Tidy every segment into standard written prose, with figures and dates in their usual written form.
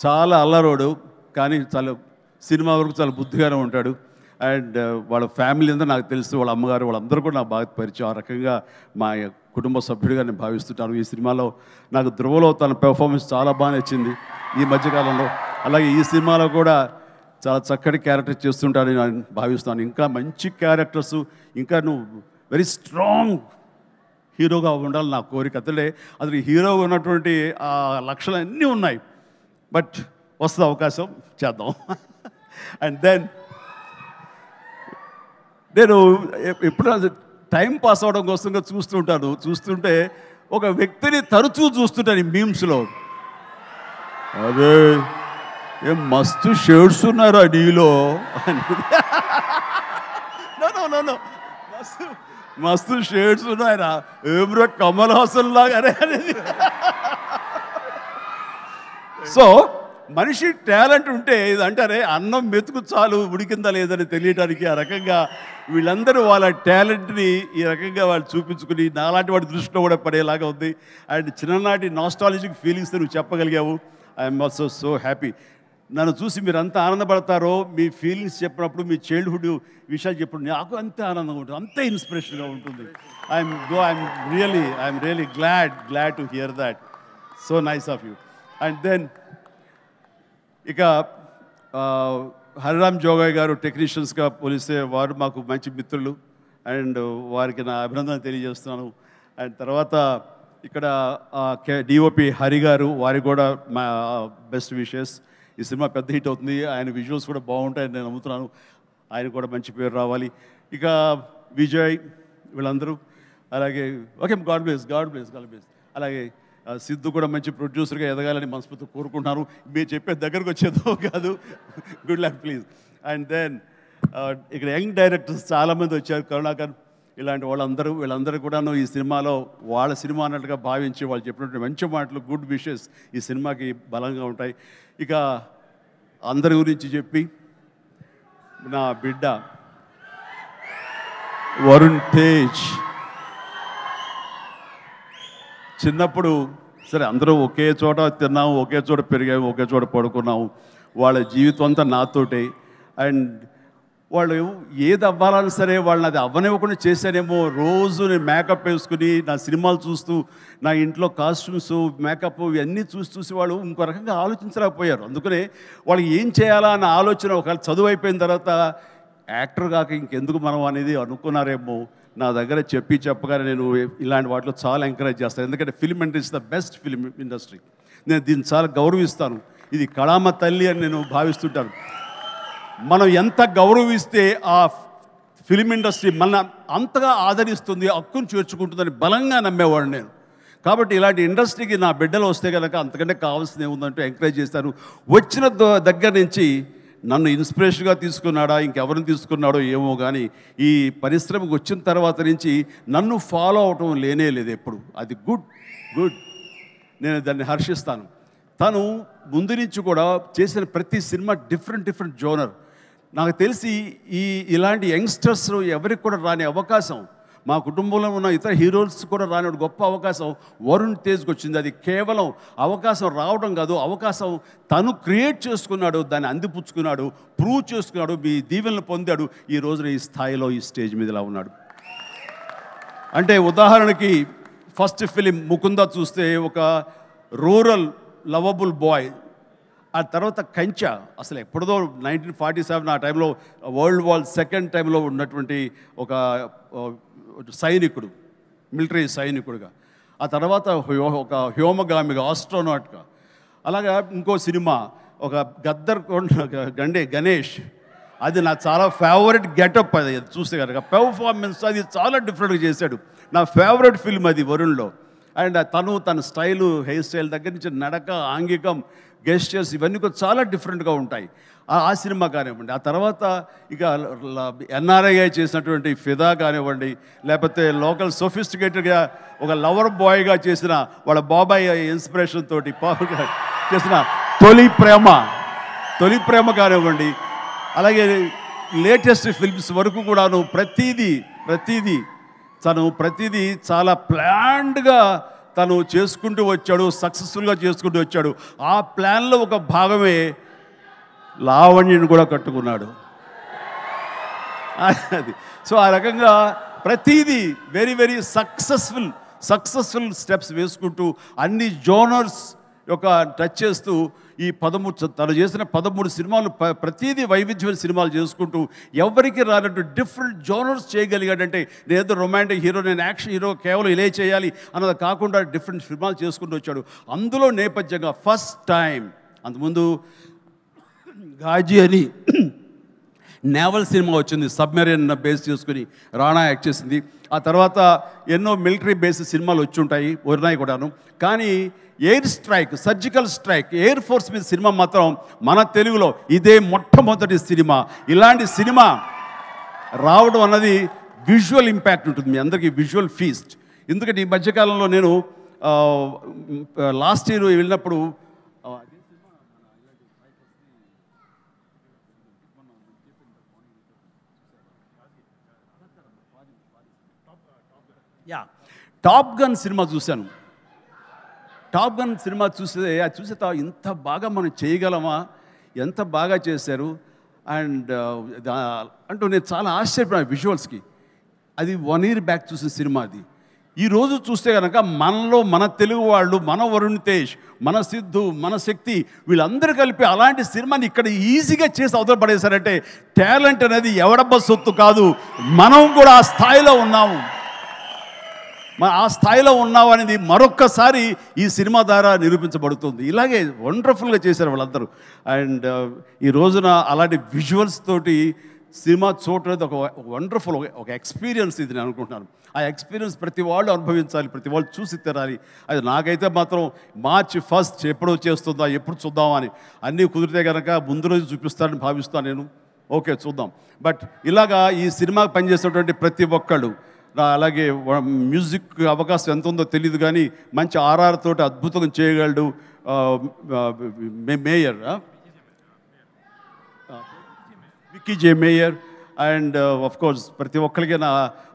చాలా అల్లరోడు, కానీ చాలా సినిమా వరకు చాలా బుద్ధిగానే ఉంటాడు. అండ్ వాళ్ళ ఫ్యామిలీ అంతా నాకు తెలుసు, వాళ్ళ అమ్మగారు వాళ్ళందరూ కూడా నాకు బాగా పరిచయం. ఆ రకంగా మా కుటుంబ సభ్యుడిగా నేను భావిస్తుంటాను. ఈ సినిమాలో నాకు ధ్రువలో తన పెర్ఫార్మెన్స్ చాలా బాగా నచ్చింది ఈ మధ్యకాలంలో. అలాగే ఈ సినిమాలో కూడా చాలా చక్కటి క్యారెక్టర్ చేస్తుంటానని నేను భావిస్తాను. ఇంకా మంచి క్యారెక్టర్స్, ఇంకా నువ్వు వెరీ స్ట్రాంగ్ హీరోగా ఉండాలి నా కోరిక. అతను హీరోగా ఉన్నటువంటి ఆ లక్షణాలు అన్నీ ఉన్నాయి. బట్ వస్తుంది అవకాశం, చేద్దాం. అండ్ దెన్ నేను ఎప్పుడు టైం పాస్ అవడం కోసంగా చూస్తుంటే ఒక వ్యక్తిని తరచూ చూస్తుంటాను ఈ మీమ్స్లో. అదే ఏం మస్తు షేడ్స్ ఉన్నారా నీలో నో మస్తు షేడ్స్ ఉన్నాయరా, ఏమ్రా కమల్ హాసన్ లాగానే అనేది. సో మనిషి టాలెంట్ ఉంటే ఇది అంటారే అన్నం మెతుకు చాలు ఉడికిందా లేదని తెలియడానికి ఆ రకంగా వీళ్ళందరూ వాళ్ళ టాలెంట్ని ఈ రకంగా వాళ్ళు చూపించుకుని నాలాంటి వాడి దృష్టిలో కూడా పడేలాగా ఉంది. అండ్ చిన్ననాటి నాస్టాలజిక్ ఫీలింగ్స్ నువ్వు చెప్పగలిగావు. I'm also so happy. నన్ను చూసి మీరు అంత ఆనందపడతారో, మీ ఫీలింగ్స్ చెప్పినప్పుడు, మీ చైల్డ్హుడ్ విషయాలు చెప్పినప్పుడు నాకు అంతే ఆనందంగా ఉంటుంది, అంతే ఇన్స్పిరేషన్గా ఉంటుంది. I'm really glad to hear that. So nice of you. And then ఇక హరిరామ్ జోగయ్య గారు టెక్నీషియన్స్గా పోలిస్తే వారు మాకు మంచి మిత్రులు. అండ్ వారికి నా అభినందన తెలియజేస్తున్నాను. అండ్ తర్వాత ఇక్కడ డిఓపి హరి గారు, వారికి కూడా మా బెస్ట్ విషెస్. ఈ సినిమా పెద్ద హిట్ అవుతుంది, ఆయన విజువల్స్ కూడా బాగుంటాయని నేను నమ్ముతున్నాను. ఆయన కూడా మంచి పేరు రావాలి. ఇక విజయ్ వీళ్ళందరూ, అలాగే ఓకే గాడ్ బ్లెస్. అలాగే సిద్ధు కూడా మంచి ప్రొడ్యూసర్గా ఎదగాలని మనస్ఫూర్తిగా కోరుకుంటున్నాను. మీరు చెప్పే దగ్గరకు వచ్చేదో కాదు. Good luck please. And then ఇక్కడ యంగ్ డైరెక్టర్స్ చాలామంది వచ్చారు, కరుణాకర్ ఇలాంటి వీళ్ళందరూ కూడాను ఈ సినిమాలో వాళ్ళ సినిమా అన్నట్టుగా భావించి వాళ్ళు చెప్పినటువంటి మంచి మాటలు, గుడ్ విషెస్ ఈ సినిమాకి బలంగా ఉంటాయి. ఇక అందరి గురించి చెప్పి నా బిడ్డ వరుణ్ తేజ్, చిన్నప్పుడు సరే అందరూ ఒకే చోట తిన్నాము, ఒకే చోట పెరిగాము, ఒకే చోట పడుకున్నాము. వాళ్ళ జీవితం అంతా నాతోటే. అండ్ వాళ్ళు ఏది అవ్వాలని సరే వాళ్ళని అది అవ్వనివ్వకుండా చేశానేమో. రోజు నేను మేకప్ వేసుకుని నా సినిమాలు చూస్తూ, నా ఇంట్లో కాస్ట్యూమ్స్, మేకప్ ఇవన్నీ చూసి వాళ్ళు ఇంకో రకంగా ఆలోచించలేకపోయారు. అందుకనే వాళ్ళకి ఏం చేయాలా అన్న ఆలోచన ఒకవేళ చదువు అయిపోయిన తర్వాత యాక్టర్ కాక ఇంకెందుకు మనం అనేది అనుకున్నారేమో. నా దగ్గర చెప్పగానే నేను ఇలాంటి వాటిలో చాలా ఎంకరేజ్ చేస్తాను. ఎందుకంటే film industry the best film industry. నేను దీన్ని చాలా గౌరవిస్తాను. ఇది కళామ తల్లి అని నేను భావిస్తుంటాను. మనం ఎంత గౌరవిస్తే ఆ ఫిల్మ్ ఇండస్ట్రీ మన అంతగా ఆదరిస్తుంది, హక్కును చేర్చుకుంటుందని బలంగా నమ్మేవాడు నేను. కాబట్టి ఇలాంటి ఇండస్ట్రీకి నా బిడ్డలు వస్తే కనుక అంతకంటే కావాల్సింది ఏముందంటూ ఎంకరేజ్ చేస్తాను. వచ్చిన దగ్గర నుంచి నన్ను ఇన్స్పిరేషన్గా తీసుకున్నాడా, ఇంకెవరిని తీసుకున్నాడో ఏమో కానీ ఈ పరిశ్రమకు వచ్చిన తర్వాత నుంచి నన్ను ఫాలో అవటం లేనే లేదు ఎప్పుడు. అది గుడ్. నేను దాన్ని హర్షిస్తాను. తను ముందు నుంచి కూడా చేసిన ప్రతి సినిమా డిఫరెంట్ జోనర్. నాకు తెలిసి ఇలాంటి యంగ్స్టర్స్ ఎవరికి కూడా రాని అవకాశం, మా కుటుంబంలో ఉన్న ఇతర హీరోస్ కూడా రాని గొప్ప అవకాశం వరుణ్ తేజ్కి వచ్చింది. అది కేవలం అవకాశం రావడం కాదు, అవకాశం తను క్రియేట్ చేసుకున్నాడు, దాన్ని అందిపుచ్చుకున్నాడు, ప్రూవ్ చేసుకున్నాడు, మీ దీవెనలు పొందాడు. ఈ రోజున ఈ స్థాయిలో ఈ స్టేజ్ మీద ఇలా ఉన్నాడు. అంటే ఉదాహరణకి ఫస్ట్ ఫిలిం ముకుంద చూస్తే ఒక రూరల్ లవబుల్ బాయ్. ఆ తర్వాత కంచ, అసలు ఎప్పుడుదో 1947 ఆ టైంలో వరల్డ్ వార్ సెకండ్ టైంలో ఉన్నటువంటి ఒక సైనికుడు, మిలిటరీ సైనికుడుగా. ఆ తర్వాత ఒక హ్యోమగామిగా, ఆస్ట్రోనాట్గా. అలాగా ఇంకో సినిమా ఒక గద్దర్ గణేష్, అది నా చాలా ఫేవరెట్ గెటప్. అది చూస్తే కనుక పెర్ఫార్మెన్స్ అది చాలా డిఫరెంట్గా చేశాడు. నా ఫేవరెట్ ఫిల్మ్ అది వరుణ్లో. అండ్ తన స్టైలు, హెయిర్ స్టైల్ దగ్గర నుంచి నడక, ఆంగికం, గెస్టర్స్ ఇవన్నీ కూడా చాలా డిఫరెంట్గా ఉంటాయి. ఆ సినిమా కానివ్వండి. ఆ తర్వాత ఇక ఎన్ఆర్ఐ చేసినటువంటి ఫిదా కానివ్వండి, లేకపోతే లోకల్ సోఫిస్టికేటెడ్గా ఒక లవర్ బాయ్గా చేసిన వాళ్ళ బాబాయ్ ఇన్స్పిరేషన్ తోటి చేసిన తొలి ప్రేమ కానివ్వండి. అలాగే లేటెస్ట్ ఫిల్మ్స్ వరకు కూడాను ప్రతిదీ చాలా ప్లాన్డ్గా తను చేసుకుంటూ వచ్చాడు, సక్సెస్ఫుల్గా చేసుకుంటూ వచ్చాడు. ఆ ప్లాన్లో ఒక భాగమే లావణ్యని కూడా కట్టుకున్నాడు. అది సో ఆ రకంగా ప్రతిదీ వెరీ వెరీ సక్సెస్ఫుల్ స్టెప్స్ వేసుకుంటూ అన్ని జోనర్స్ యొక్క టచ్ చేస్తూ ఈ 13 తను చేసిన 13 సినిమాలు ప్రతిదీ వైవిధ్యమైన సినిమాలు చేసుకుంటూ ఎవరికి రానట్టు డిఫరెంట్ జోనర్స్ చేయగలిగాడంటే నేనేదో రొమాంటిక్ హీరో, నేను యాక్షన్ హీరో, కేవలం ఇలా చేయాలి అన్నది కాకుండా డిఫరెంట్ సినిమాలు చేసుకుంటూ వచ్చాడు. అందులో నేపథ్యంగా ఫస్ట్ టైం అంతకుముందు గాజీ అని నేవల్ సినిమా వచ్చింది, సబ్మెరీన్ బేస్ చేసుకుని రాణా యాక్ట్ చేసింది. ఆ తర్వాత ఎన్నో మిలిటరీ బేస్ సినిమాలు వచ్చి ఉంటాయి, ఉన్నాయి కూడాను. కానీ air strike, surgical strike, air force మీద సినిమా మాత్రం మన తెలుగులో ఇదే మొట్టమొదటి సినిమా. ఇలాంటి సినిమా రావడం అన్నది విజువల్ ఇంపాక్ట్ ఉంటుంది, మీ అందరికీ విజువల్ ఫీస్ట్. ఎందుకంటే ఈ మధ్యకాలంలో నేను లాస్ట్ ఇయర్ వెళ్ళినప్పుడు టాప్ గన్ సినిమా చూశాను. టాప్ గన్ సినిమా చూసే ఇంత బాగా మనం చేయగలమా, ఎంత బాగా చేశారు అండ్ అంటూ నేను చాలా ఆశ్చర్యపోయాను విజువల్స్కి. అది 1 year బ్యాక్ చూసిన సినిమా. అది ఈరోజు చూస్తే కనుక మనలో మన తెలుగు వాళ్ళు, మన వరుణ్ తేజ్, మన సిద్ధు, మన శక్తి వీళ్ళందరూ కలిపి అలాంటి సినిమాని ఇక్కడ ఈజీగా చేసి అవతల పడేశారంటే టాలెంట్ అనేది ఎవడబ్బ సొత్తు కాదు, మనం కూడా ఆ స్థాయిలో ఉన్నాము. ఆ స్థాయిలో ఉన్నావు అనేది మరొక్కసారి ఈ సినిమా ద్వారా నిరూపించబడుతుంది. ఇలాగే వండర్ఫుల్గా చేశారు వాళ్ళందరూ. అండ్ ఈ రోజున అలాంటి విజువల్స్ తోటి సినిమా చూడలేదు ఒక వండర్ఫుల్ ఒక ఎక్స్పీరియన్స్ ఇది నేను అనుకుంటున్నాను. ఆ ఎక్స్పీరియన్స్ ప్రతి వాళ్ళు అనుభవించాలి, ప్రతి వాళ్ళు చూసి తినాలి. అది నాకైతే మాత్రం March 1 ఎప్పుడో చేస్తుందా, ఎప్పుడు చూద్దామా అని అన్నీ కుదిరితే కనుక ముందు రోజు చూపిస్తానని భావిస్తాను నేను. ఓకే చూద్దాం. బట్ ఇలాగా ఈ సినిమాకి పనిచేసేటువంటి ప్రతి ఒక్కళ్ళు, అలాగే మ్యూజిక్ అవకాశం ఎంత ఉందో తెలియదు కానీ మంచి RR తోటి అద్భుతంగా చేయగలడు mayor, Vicky J mayor. And of course ప్రతి ఒక్కరికి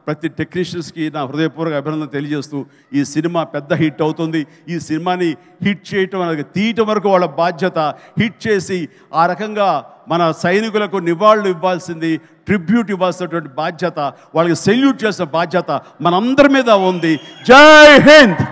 ప్రతి టెక్నీషియన్స్కి నా హృదయపూర్వక అభినందన తెలియజేస్తూ ఈ సినిమా పెద్ద హిట్ అవుతుంది. ఈ సినిమాని హిట్ చేయటం అనేది తీయటం వరకు వాళ్ళ బాధ్యత. హిట్ చేసి ఆ రకంగా మన సైనికులకు నివాళులు ఇవ్వాల్సింది, ట్రిబ్యూట్ ఇవ్వాల్సినటువంటి బాధ్యత, వాళ్ళకి సెల్యూట్ చేసిన బాధ్యత మనందరి మీద ఉంది. జై హింద్.